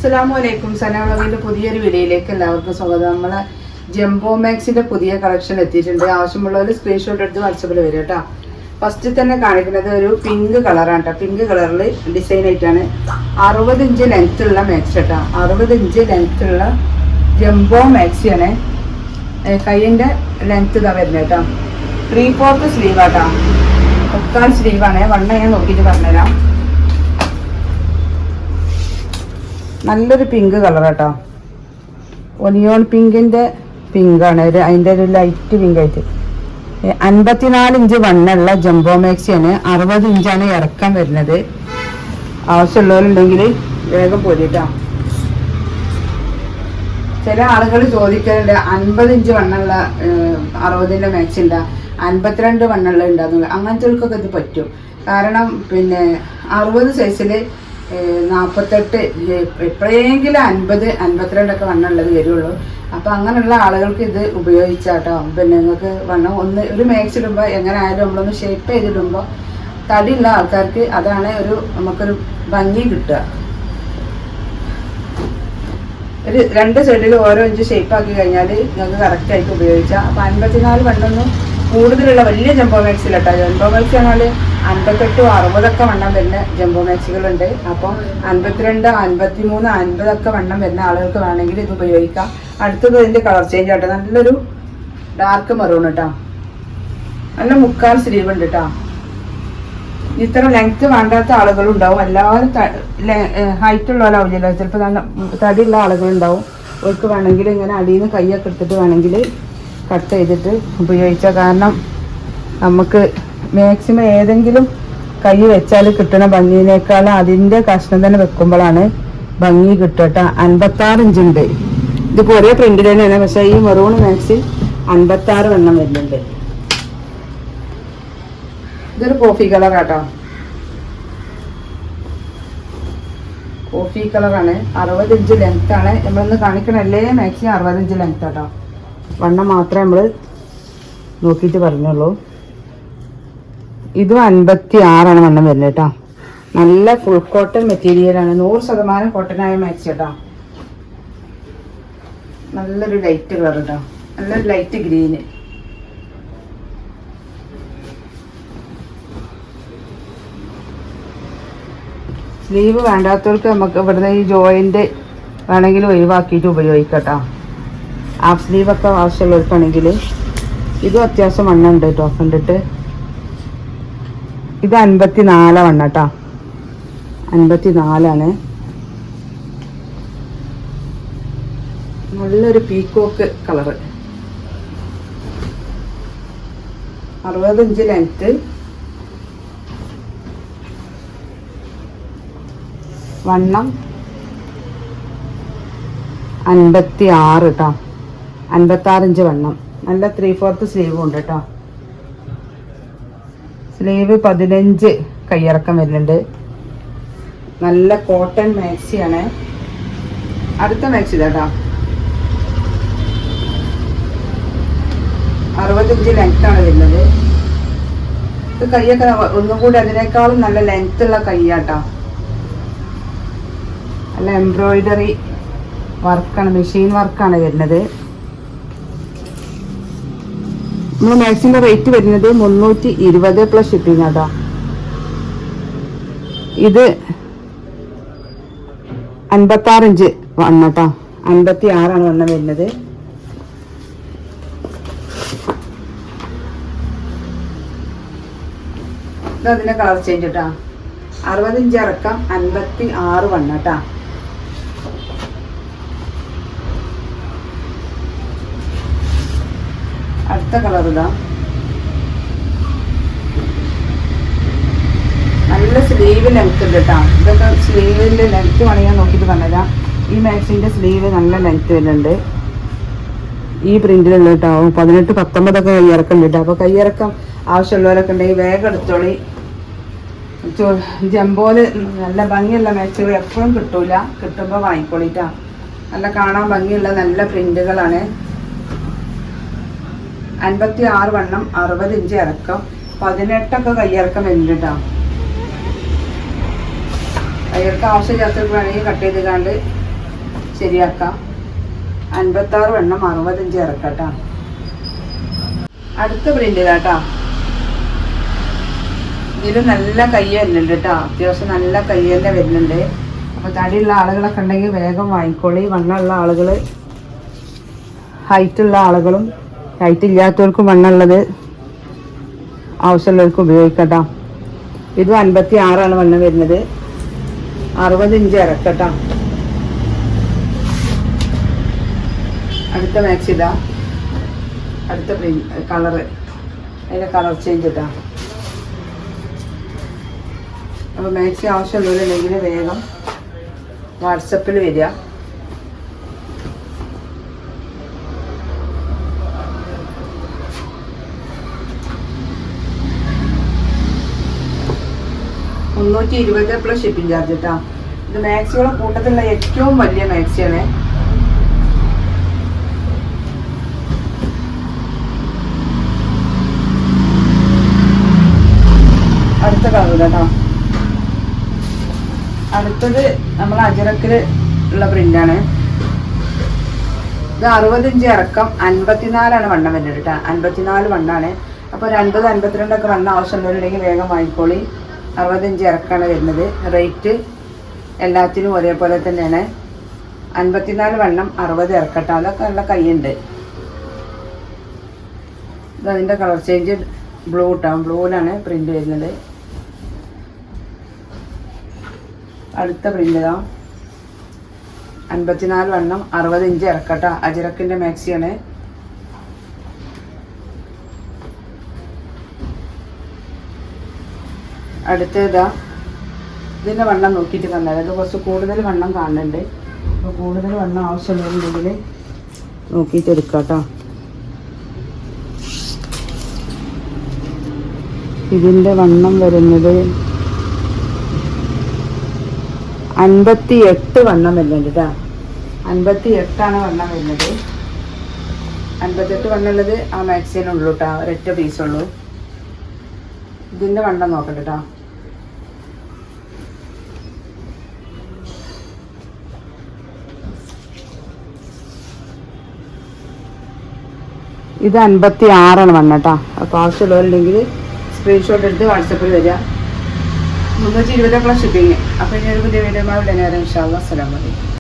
അസ്സലാമലൈക്കും. സന വ്ളോഗിന്റെ പുതിയൊരു വീഡിയോയിലേക്ക് എല്ലാവർക്കും സ്വാഗതം. നമ്മളെ ജംബോ മാക്സിന്റെ പുതിയ കളക്ഷൻ എത്തിയിട്ടുണ്ട്. ആവശ്യമുള്ളവർ സ്ക്രീൻഷോട്ട് എടുത്ത് വാട്സപ്പിൽ വരും കേട്ടോ. ഫസ്റ്റ് തന്നെ കാണിക്കുന്നത് ഒരു പിങ്ക് കളറാണ് കേട്ടോ. പിങ്ക് കളറിൽ ഡിസൈൻ ആയിട്ടാണ് 60 ഇഞ്ച് ലെങ്ത് ഉള്ള മാക്സി കേട്ടോ. 60 ഇഞ്ച് ലെങ്ത് ഉള്ള ജംബോ മാക്സിയാണ്. കൈയിൻ്റെ ലെങ്ത് ഇതാ വരുന്നത് കേട്ടോ. 3/4 സ്ലീവ് ആട്ടോ. 3/4 സ്ലീവാണ്. വണ്ണം ഞാൻ നോക്കിയിട്ട് പറഞ്ഞുതരാം. നല്ലൊരു പിങ്ക് കളർ കേട്ടോ. ഒനിയോൺ പിങ്കിൻ്റെ പിങ്കാണ്. അതിൻ്റെ ഒരു ലൈറ്റ് പിങ്ക് ആയിട്ട് 54 ഇഞ്ച് വണ്ണുള്ള ജംബോ മാക്സിയാണ്. 60 ഇഞ്ചാണ് ഇറക്കാൻ വരുന്നത്. ആവശ്യമുള്ളവരുണ്ടെങ്കിൽ വേഗം പോരിട്ടോ. ചില ആളുകൾ ചോദിക്കലുണ്ട് 50 ഇഞ്ച് വണ്ണുള്ള 60ൻ്റെ മാക്സി ഉണ്ടാ, 52 വണ്ണുള്ള ഉണ്ടാകുന്നു. അങ്ങനത്തെവർക്കൊക്കെ ഇത് പറ്റും. കാരണം 60 സൈസിൽ 48 എപ്പോഴെങ്കിലും 50, 52 വണ്ണുള്ളത് വരുള്ളൂ. അപ്പോൾ അങ്ങനെയുള്ള ആളുകൾക്ക് ഇത് ഉപയോഗിച്ചാട്ടോ. നിങ്ങൾക്ക് വണ്ണം ഒരു മാക്സി ഇടുമ്പോൾ എങ്ങനെ ആയാലും നമ്മളൊന്ന് ഷേപ്പ് ചെയ്തിടുമ്പോൾ തടിയുള്ള ആൾക്കാർക്ക് അതാണ് നമുക്കൊരു ഭംഗി കിട്ടുക. ഒരു 2 സൈഡിൽ ഓരോ ഇഞ്ച് ഷേപ്പ് ആക്കി കഴിഞ്ഞാൽ നിങ്ങൾക്ക് കറക്റ്റായിട്ട് ഉപയോഗിച്ചാൽ. അപ്പോൾ 54 വണ്ണൊന്നും കൂടുതലുള്ള വലിയ ജംബോ മാക്സിയിലട്ടോ. ജംബോ മാക്സി പറഞ്ഞാൽ 58, 60 വണ്ണം വരുന്ന ജംബോ മാക്സികളുണ്ട്. അപ്പം 52, 53, 50 വണ്ണം വരുന്ന ആളുകൾക്ക് വേണമെങ്കിൽ ഇത് ഉപയോഗിക്കാം. അടുത്തത് ഇതിൻ്റെ കളർ ചേഞ്ച് ആട്ടോ. നല്ലൊരു ഡാർക്ക് മെറൂൺ കേട്ടോ. നല്ല 3/4 സ്ലീവ് ഉണ്ട് കേട്ടോ. ഇത്ര ലെങ്ത് വേണ്ടാത്ത ആളുകളുണ്ടാവും. എല്ലാവരും ഹൈറ്റ് ഉള്ളവരാവില്ല. ചിലപ്പോൾ നല്ല തടിയുള്ള ആളുകളുണ്ടാവും. അവർക്ക് വേണമെങ്കിൽ ഇങ്ങനെ അടിയിൽ നിന്ന് കൈയൊക്കെ എടുത്തിട്ട് വേണമെങ്കിൽ കട്ട് ചെയ്തിട്ട് ഉപയോഗിച്ചാൽ. കാരണം നമുക്ക് മാക്സിമം ഏതെങ്കിലും കൈ വെച്ചാൽ കിട്ടുന്ന ഭംഗിനേക്കാളും അതിൻ്റെ കഷ്ണം തന്നെ വെക്കുമ്പോഴാണ് ഭംഗി കിട്ടുക. 56 ഇഞ്ചുണ്ട്. ഇതിപ്പോൾ ഒരേ പ്രിൻ്റിൽ തന്നെയാണ്. പക്ഷേ ഈ മെറൂൺ മാക്സി 56 വണ്ണം വരുന്നുണ്ട്. ഇതൊരു കോഫി കളറാട്ടോ. കോഫി കളറാണ്. 60 ഇഞ്ച് ലെങ്ത് ആണ്. നമ്മളിന്ന് കാണിക്കണല്ലേ മാക്സി 60 ഇഞ്ച് ലെങ്ത് ആട്ടോ. വണ്ണം മാത്രമേ നമ്മൾ നോക്കിയിട്ട് പറഞ്ഞുള്ളൂ. ഇതും 56 വണ്ണം വരുന്നത് കേട്ടോ. നല്ല ഫുൾ കോട്ടൺ മെറ്റീരിയലാണ്. 100% കോട്ടനായ മാക്സി കേട്ടോ. നല്ലൊരു ലൈറ്റ് കളർ കേട്ടോ. നല്ലൊരു ലൈറ്റ് ഗ്രീന്. സ്ലീവ് വേണ്ടാത്തവർക്ക് നമുക്ക് ഇവിടുന്ന് ഈ ജോയിൻ്റ് വേണമെങ്കിൽ ഒഴിവാക്കിയിട്ട് ഉപയോഗിക്കാം കേട്ടോ. ഹാഫ് സ്ലീവൊക്കെ ആവശ്യമുള്ളവർക്കാണെങ്കിൽ ഇതും അത്യാവശ്യം വണ്ണം ഉണ്ട് കേട്ടോ. കണ്ടിട്ട് ഇത് 54 വണ്ണം കേട്ടോ. 54 നല്ലൊരു പീക്കോക്ക് കളറ്. 60 inch length. വണ്ണം 56 കേട്ടോ. 56 ഇഞ്ച് വണ്ണം. നല്ല 3/4 സ്ലീവും ഉണ്ട് കേട്ടോ. സ്ലീവ് 15 കയ്യിറക്കം വരുന്നുണ്ട്. നല്ല കോട്ടൺ മാക്സിയാണ്. അടുത്ത മാക്സി ഇതാട്ടോ. 60 ഇഞ്ച് ലെങ്ത് ആണ് വരുന്നത്. ഇത് കൈയൊക്കെ ഒന്നും കൂടി അതിനേക്കാളും നല്ല ലെങ്ത് ഉള്ള കൈയാട്ടോ. നല്ല എംബ്രോയിഡറി വർക്കാണ്, മെഷീൻ വർക്കാണ് വരുന്നത്. നമ്മൾ മാക്സിൻ്റെ റേറ്റ് വരുന്നത് 320 പ്ലസ് ഷിപ്പിംഗ് കേട്ടോ. ഇത് 56 ഇഞ്ച് വണ്ണം കേട്ടോ. 56 വണ്ണം വരുന്നത്. ഇതിൻ്റെ കളർ ചേഞ്ച് കേട്ടോ. 60 ഇഞ്ച് ഇറക്കാം. 56 വണ്ണം കേട്ടോ. അടുത്ത കളർ ഇതാ. നല്ല സ്ലീവ് ലെങ്ത് ഉണ്ട് കേട്ടോ. ഇതൊക്കെ സ്ലീവിൻ്റെ ലെങ്ത് വേണമെങ്കിൽ നോക്കിയിട്ട് പറഞ്ഞുതരാം. ഈ മാക്സിൻ്റെ സ്ലീവ് നല്ല ലെങ്ത് വരുന്നുണ്ട്. ഈ പ്രിന്റിലുള്ള കേട്ടോ. 18, 19 കൈയിറക്കം ഉണ്ട് കേട്ടോ. അപ്പോൾ കൈയിറക്കം ആവശ്യമുള്ളവരൊക്കെ ഉണ്ടെങ്കിൽ വേഗം എടുത്തോളി. ജംബോല് നല്ല ഭംഗിയുള്ള മാക്സികൾ എപ്പോഴും കിട്ടൂല. കിട്ടുമ്പോൾ വാങ്ങിക്കോളിട്ടാ. നല്ല കാണാൻ ഭംഗിയുള്ള നല്ല പ്രിന്റുകളാണ്. 56 വണ്ണം. 60 ഇഞ്ച് ഇറക്കം. 18 കയ്യിറക്കം വരുന്നുണ്ട് കേട്ടോ. കയ്യിറക്കം ആവശ്യമില്ലാത്തവർക്ക് വേണമെങ്കിൽ കട്ട് ചെയ്ത് കണ്ട് ശരിയാക്കാം. 56 വണ്ണം 65 ഇറക്കട്ടാ. അടുത്ത പ്രിന്റ് ഇതാട്ടാ. ഇതിൽ നല്ല കയ്യ വരുന്നുണ്ട് കേട്ടോ, അത്യാവശ്യം നല്ല കയ്യ തന്നെ വരുന്നുണ്ട്. അപ്പോൾ തടിയുള്ള ആളുകളൊക്കെ ഉണ്ടെങ്കിൽ വേഗം വാങ്ങിക്കോളി. വണ്ണമുള്ള ആളുകൾ, ഹൈറ്റുള്ള ആളുകളും ഹൈറ്റ് ഇല്ലാത്തവർക്കും വണ്ണമുള്ളത് ആവശ്യമുള്ളവർക്ക് ഉപയോഗിക്കട്ടോ. ഇത് 56 വണ്ണം വരുന്നത്. 60 ഇഞ്ച് ഇറക്കട്ടോ. അടുത്ത മാക്സി ഇതാ. അടുത്ത പ്രിന്റ് കളറ്, അതിൻ്റെ കളർ ചേഞ്ച് ഇട്ടാ. അപ്പോൾ മാക്സി ആവശ്യമുള്ളവരുണ്ടെങ്കിൽ വേഗം വാട്സപ്പിൽ വരിക. $320 പ്ലസ് ഷിപ്പിംഗ് ചാർജ് കേട്ടോ. ഇത് മാക്സിയുടെ കൂട്ടത്തിലുള്ള ഏറ്റവും വലിയ മാക്സിയാണ്. അടുത്ത കളർ കേട്ടോ. അടുത്തത് നമ്മൾ അജറക്കിൽ ഉള്ള പ്രിന്റാണ്. ഇത് 60 ഇഞ്ച് ഇറക്കം, 54 വണ്ണം വരുന്നത് കേട്ടോ. 54 വണ്ണാണ്. അപ്പോൾ 50, 52 വണ്ണം ആവശ്യമുള്ളവരുണ്ടെങ്കിൽ വേഗം വാങ്ങിക്കോളി. 60 ഇഞ്ച് ഇറക്കാണ് വരുന്നത്. റേറ്റ് എല്ലാത്തിനും ഒരേപോലെ തന്നെയാണ്. 54 വണ്ണം 60 ഇറക്കട്ടോ. അതൊക്കെ നല്ല കൈയുണ്ട്. ഇതതിൻ്റെ കളർ ചേഞ്ച് ബ്ലൂ കേട്ടോ. ബ്ലൂവിലാണ് പ്രിന്റ് വരുന്നത്. അടുത്ത പ്രിന്റ് ഇതാ. 54 വണ്ണം 60 ഇഞ്ച് ഇറക്കട്ടോ. അജിറക്കിൻ്റെ മാക്സിയാണ്. അടുത്ത ഇതാ. ഇതിൻ്റെ വണ്ണം നോക്കിയിട്ട് കണ്ടാൽ അത് കുറച്ച് കൂടുതൽ വണ്ണം കാണുന്നുണ്ട്. അപ്പോൾ കൂടുതൽ വണ്ണം ആവശ്യമുണ്ടെങ്കിൽ നോക്കിയിട്ട് എടുക്കാം കേട്ടോ. ഇതിൻ്റെ വണ്ണം വരുന്നത് 58 വണ്ണം വരുന്നുണ്ട് കേട്ടോ. 58 വണ്ണം വരുന്നത്. 58 വണ്ണുള്ളത് ആ മാക്സിനുള്ളൂ കേട്ടോ. ഒരൊറ്റ പീസുള്ളൂ. ഇതിൻ്റെ വണ്ണം നോക്കട്ടെ കേട്ടോ. ഇത് 56 വണ്ണം കേട്ടോ. അപ്പോൾ ആവശ്യമുള്ളവരുണ്ടെങ്കിൽ സ്ക്രീൻഷോട്ട് എടുത്ത് വാട്സപ്പിൽ വരിക. 320 പ്ലസ് ഷിപ്പിങ്. അപ്പോൾ ഇനി ഒരു പുതിയ വീഡിയോ ഉടനെ വരാം. ഇൻഷാ അല്ലാഹ്. അസ്സലാമു അലൈക്കും.